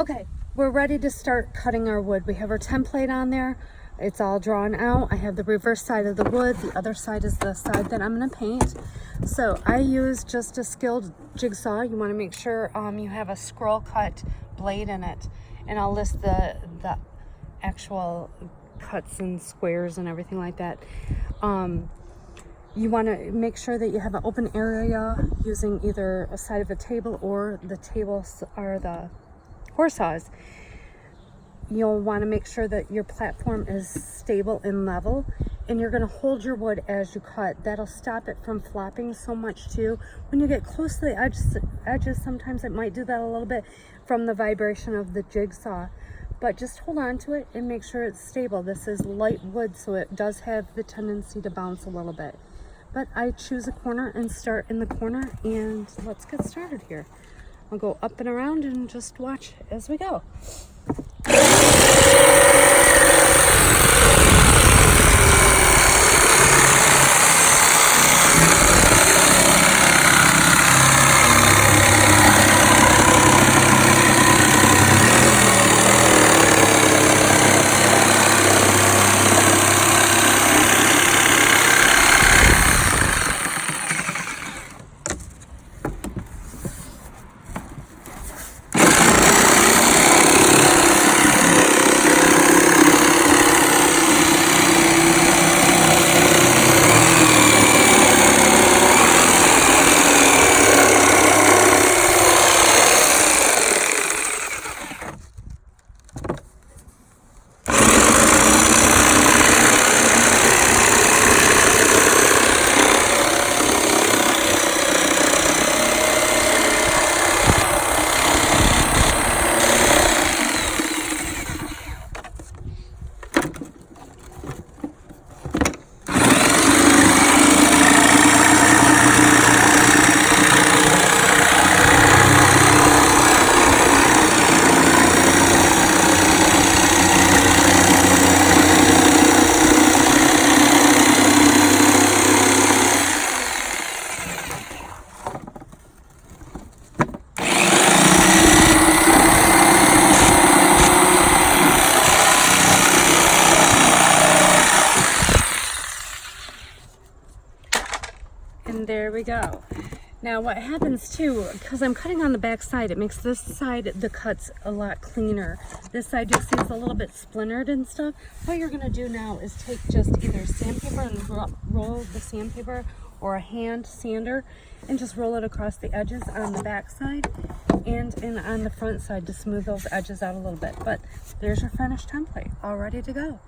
Okay, we're ready to start cutting our wood. We have our template on there. It's all drawn out. I have the reverse side of the wood. The other side is the side that I'm going to paint. So I use just a skilled jigsaw. You want to make sure you have a scroll cut blade in it. And I'll list the actual cuts and squares and everything like that. You want to make sure that you have an open area using either a side of a table or the tables or the horse saws. You'll want to make sure that your platform is stable and level, and you're going to hold your wood as you cut. That'll stop it from flopping so much too. When you get close to the edges, sometimes it might do that a little bit from the vibration of the jigsaw, but just hold on to it and make sure it's stable. This is light wood, so it does have the tendency to bounce a little bit. But I choose a corner and start in the corner, and let's get started here. I'll go up and around and just watch as we go. And there we go. Now what happens too, because I'm cutting on the back side, it makes this side, the cuts a lot cleaner. This side you see is a little bit splintered and stuff. What you're going to do now is take just either sandpaper and roll the sandpaper, or a hand sander, and just roll it across the edges on the back side and on the front side to smooth those edges out a little bit. But there's your finished template, all ready to go.